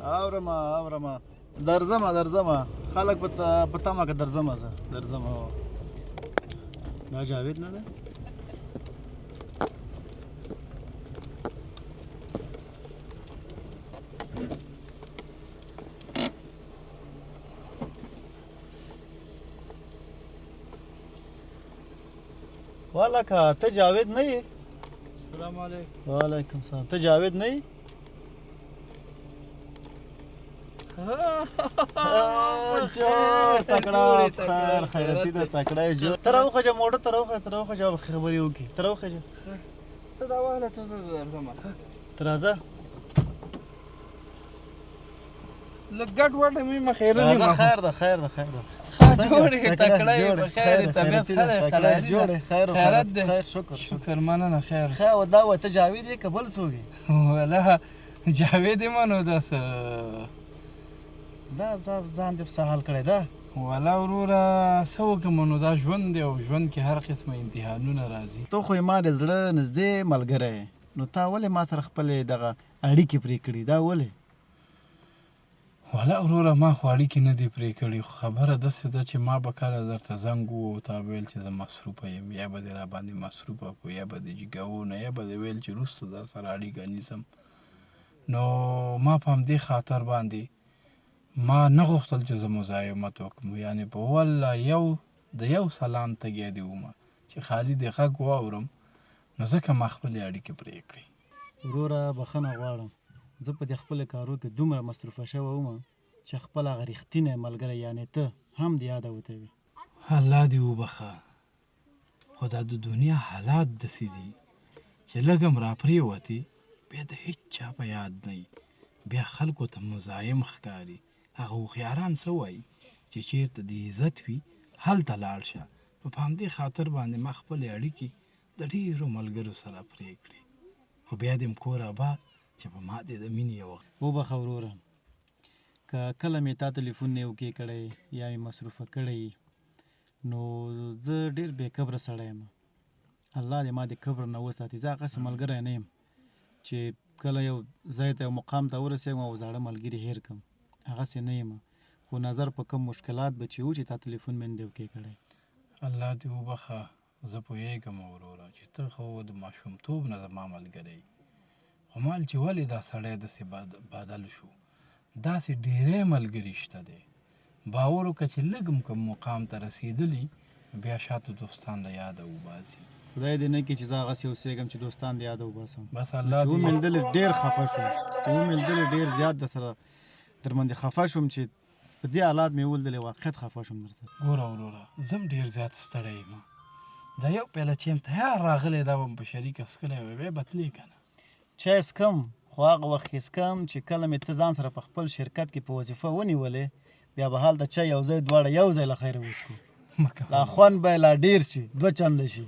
اورمه درځمه خلک په تمه که درځمه زه دا جاوید نه ده والله ته جاوید نه یې السلام علیکم وعلیکم السلام ته جاوید نه یې تکړه خیرتي ده تکړه یې جوړ ته راوخېږه موټر ته راوخېږه خبرې وکړي ته راوخېږه ته دا واهله ته زه درځم ته راځه لږ ګډ وډ مې مه خیرنې راځه خیر ده جوړې تکړه یې په خیر طبیعت ښه دی جوړې خیرت دی خیر شکر مننه خیر ښه دا وایه ته جاوید یې که بل څوک یې وله جاوید یم نو داسې دا ځان دې په څه حال کړی ده وله وروره څه وکړم نو دا ژوند دی او ژوند کې هر قسمه امتحانونه راځي ته خو یې ما د زړه نږدې ملګری یې نو تا ولې ما سره خپلې دغه اړیکې پرې کړي دا ولې وله وروره ما خو اړیکې نه دي پرې کړي خو خبره داسې ده چې ما به کله درته زنګ ووهو تا به ویل چې زه مصروفه یم یا به دې راباندې مصروفه کړو یا به دې جګوو نه یا به دې ویل چې وروسته دا سره اړیکه نیسم نو ما په همدې خاطر باندې ما نه غوښتل چې زه مزاحمت وکړم یعنې په والله د یو سلام تږی دې ومه چې خالي دې غږ واورم نو ځکه ما خپلې اړیکې پرې کړې وروره بخښنه غواړم زه په دې خپلو کارو کې دومره مصروفه شوی وم چې خپل هغه رښتینی ملګری یعنې ته هم دې یاده وتوي الله دې وبخه خو دا د دنیا حالات داسې دي چې لږ هم راپرېوتې بیا د هېڅ چا په یاد نه وي بیا خلکو ته مزاحم ښکاري هغه هوښیاران څه وایي چې چېرته د عزت وي هلته لاړ شه نو په همدې خاطر باندې ما خپلې اړیکې د ډېرو ملګرو سره پرې کړې خو بیا دې م کور آباد چې په ما دې د مینې یو وبخه وروره که کله مې تا تلیفون نه اوکې کړی یا مې مصروفه کړی نو زه ډېر بې کبره سړی یم الله دې ما دې کبر نه وساتي زه هغسې ملګری نه یم چې کله یو ځای ته یو مقام ته ورسېږم او زاړه ملګري هېر کړم هغسې نه یم خو نظر په کوم مشکلات به چې و چې تا تلیفون مې نه دی اوکې کړی الله دې وبخه زه پوهېږم وروره چې ته خو د ماشومتوب نه زما ملګری خو مال چې ولې دا سړی داسې بدل شو داسې ډېری ملګري شته دی باور وکړه چې لږ هم که مقام ته رسېدلي بیا شاته دوستان له یاده وباسي خدای دې نه کړي چې زه هغسې اوسېږم چې دوستان دې یاده وباسم بس الله چې ومېلدلې ډېر خفه شوم چې ومېلدلې ډېر زیات در سره در باندې خفه شوم چې په دې حالات مې ولیدلې واقعیت خفه شوم در سره ګوره وروره زه هم ډېر زیات ستړی یم دا یو پیاله چې یم تیار راغلی دا به م په شریکه څښلی وی بیا بتلې که نه چای څکم خو هغه وخت کې څکم چې کله مې ته ځان سره په خپل شرکت کې په وظیفه ونیولې بیا به هلته چای یو ځای دواړه یو ځای له خیره وڅکو لا خوند به یې لا ډېر شي دوه چنده شي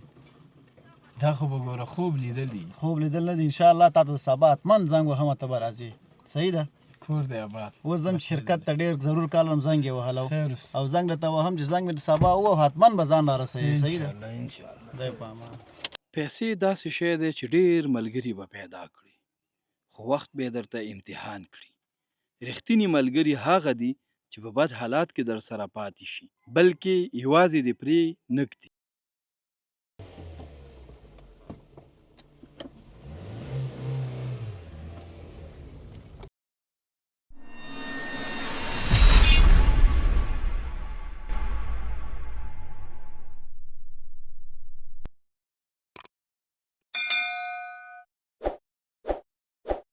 دا خو به ګوره خوب لیدلي خوب لیدل نه دي انشاءالله تا ته د سبا حتمن زنګ وهم ته به راځې صحیح ده کور دی آباد اوس زم شرکت ته ډېر ضرور کالم زنګ یې وهلو او زنګ درته وهم چې زنګ مې د سبا ووهو حتمن به ځان را رسوي صحیح ده دی په امان پیسې داسې شی دی چې ډېر ملګري به پیدا کړي خو وخت به یې درته امتحان کړي رښتیني ملګري هغه دي چې په بد حالات کې در سره پاتې شي بلکې یوازې دې پرې نه ږدي